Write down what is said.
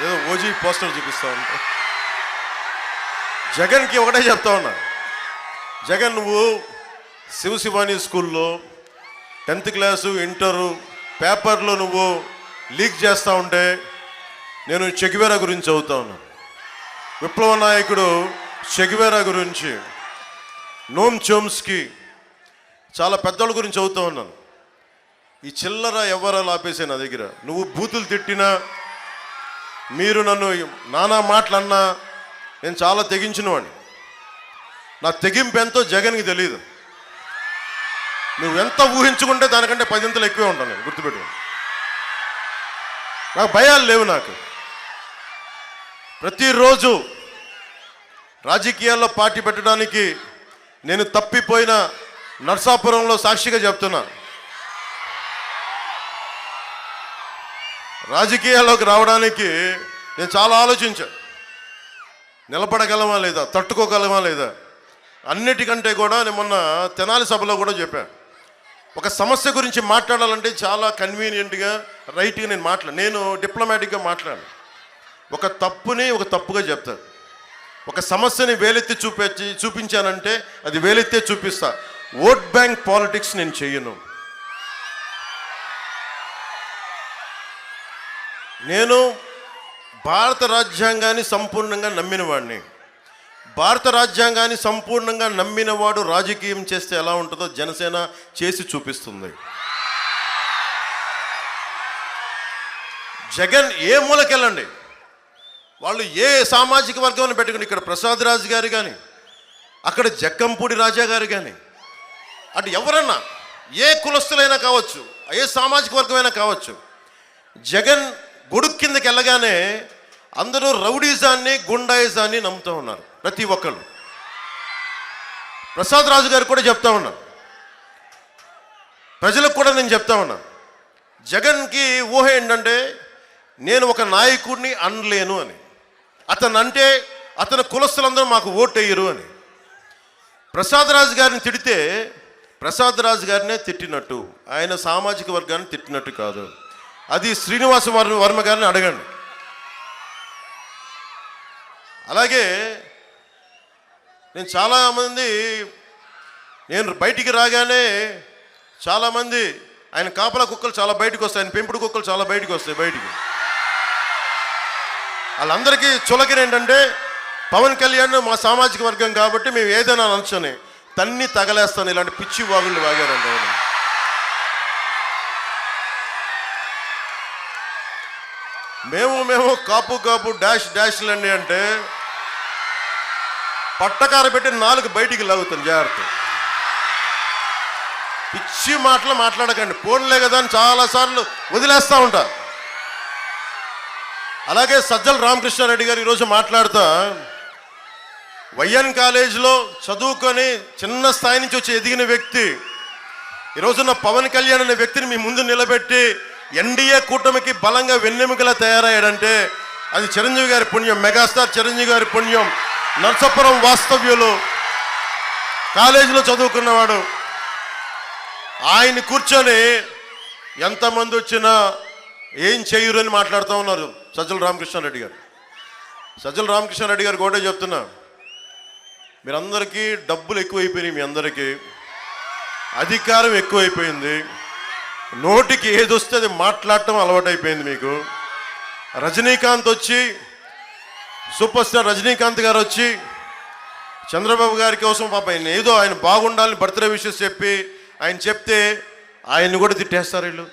ఏదో OG poster చూపిస్తా ఉంటా. జగన్కి ఒకటే చెప్తా ఉన్నా, జగన్ నువ్వు శివశివాని స్కూల్లో 10th క్లాసు ఇంటరు పేపర్లో నువ్వు లీక్ చేస్తూ ఉంటే నేను చెగువేరా గురించి చదువుతా ఉన్నాను. విప్లవ నాయకుడు చెగువేరా గురించి, నోమ్ చోమ్స్కీ, చాలా పెద్దోళ్ళ గురించి చదువుతూ ఉన్నాను. ఈ చిల్లర ఎవరాలు ఆపేసే నా దగ్గర. నువ్వు బూతులు తిట్టినా, మీరు నన్ను నానా మాటలన్నా నేను చాలా తెగించిన వాడిని. నా తెగింపు ఎంతో జగన్కి తెలియదు. నువ్వెంత ఊహించుకుంటే దానికంటే 10 ఎక్కువే ఉంటాను నేను, గుర్తుపెట్టుకో. నాకు భయాలు లేవు. నాకు ప్రతిరోజు రాజకీయాల్లో పార్టీ పెట్టడానికి నేను తప్పిపోయిన నర్సాపురంలో సాక్షిగా చెప్తున్నా, రాజకీయాల్లోకి రావడానికి నేను చాలా ఆలోచించాను. నిలబడగలమా లేదా, తట్టుకోగలమా లేదా. అన్నిటికంటే కూడా నేను మొన్న తెనాలి సభలో కూడా చెప్పాను, ఒక సమస్య గురించి మాట్లాడాలంటే చాలా కన్వీనియంట్గా రైట్గా నేను డిప్లొమాటిక్గా మాట్లాడాను. ఒక తప్పుని ఒక తప్పుగా చెప్తాను. ఒక సమస్యని వేలెత్తి చూపించానంటే అది వేలెత్తే చూపిస్తా. ఓట్ బ్యాంక్ పాలిటిక్స్ నేను చెయ్యను. నేను భారత రాజ్యాంగాన్ని సంపూర్ణంగా నమ్మిన వాడిని. భారత రాజ్యాంగాన్ని సంపూర్ణంగా నమ్మినవాడు రాజకీయం చేస్తే ఎలా ఉంటుందో జనసేన చేసి చూపిస్తుంది. జగన్ ఏ మూలకెళ్ళండి, వాళ్ళు ఏ సామాజిక వర్గంలో పెట్టుకుని, ఇక్కడ ప్రసాద్ రాజు గారు కానీ, అక్కడ జక్కంపూడి రాజా గారు కానీ, అటు ఎవరన్నా ఏ కులస్తులైనా కావచ్చు, ఏ సామాజిక వర్గమైనా కావచ్చు, జగన్ గొడుగు కిందకి వెళ్ళగానే అందరూ రౌడీజాన్ని గుండాయిజాన్ని నమ్ముతూ ఉన్నారు ప్రతి ఒక్కళ్ళు. ప్రసాద్ రాజు గారు కూడా చెప్తా ఉన్నారు, ప్రజలకు కూడా నేను చెప్తా ఉన్నా, జగన్కి ఊహ ఏంటంటే నేను ఒక నాయకుడిని అనలేను అని. అతను అంటే అతని కులస్తులందరూ మాకు ఓటు వేయరు అని. ప్రసాద్ రాజు గారిని తిడితే ప్రసాద్ రాజు గారినే తిట్టినట్టు, ఆయన సామాజిక వర్గాన్ని తిట్టినట్టు కాదు. అది శ్రీనివాస వర్మ గారిని అడగండి. అలాగే నేను బయటికి రాగానే చాలామంది ఆయన కాపలా కుక్కలు చాలా బయటకు వస్తాయి, ఆయన పెంపుడు కుక్కలు చాలా బయటకు వస్తాయి. బయటికి వాళ్ళందరికీ చులకన ఏంటంటే పవన్ కళ్యాణ్ మా సామాజిక వర్గం కాబట్టి మేము ఏదైనా అనొచ్చని తన్ని తగలేస్తాను. ఇలాంటి పిచ్చి వాగుళ్ళు వాగారంట. మేము కాపు డాష్లండి అంటే పట్టకార పెట్టి 4 బయటికి లాగుతాను. జాగ్రత్త, పిచ్చి మాటలు మాట్లాడకండి. పోన్లే కదా అని చాలాసార్లు వదిలేస్తూ ఉంటా. అలాగే సజ్జల రామకృష్ణారెడ్డి గారు ఈరోజు మాట్లాడుతా, వైఎన్ కాలేజీలో చదువుకొని చిన్న స్థాయి నుంచి వచ్చి ఎదిగిన వ్యక్తి ఈరోజున్న పవన్ కళ్యాణ్ అనే వ్యక్తిని మీ ముందు నిలబెట్టి ఎన్డీఏ కూటమికి బలంగా వెన్నెముకలా తయారయ్యాడంటే అది చిరంజీవి గారి పుణ్యం, మెగాస్టార్ చిరంజీవి గారి పుణ్యం. నర్సాపురం వాస్తవ్యులు, కాలేజీలో చదువుకున్నవాడు. ఆయన కూర్చొని ఎంతమంది వచ్చినా ఏం చేయరు అని మాట్లాడుతూ ఉన్నారు సజ్జల రామకృష్ణారెడ్డి గారు. సజ్జల రామకృష్ణారెడ్డి గారు కూడా చెప్తున్నా, మీరందరికీ డబ్బులు ఎక్కువైపోయినాయి, మీ అందరికీ అధికారం ఎక్కువైపోయింది, నోటికి ఏది వస్తే అది మాట్లాడటం అలవాటైపోయింది మీకు. రజనీకాంత్ వచ్చి, సూపర్ స్టార్ రజనీకాంత్ గారు వచ్చి చంద్రబాబు గారి కోసం పాప ఆయన బాగుండాలని బర్త్డే విషెస్ చెప్పి ఆయన చెప్తే ఆయన్ని కూడా తిట్టేస్తారు వీళ్ళు.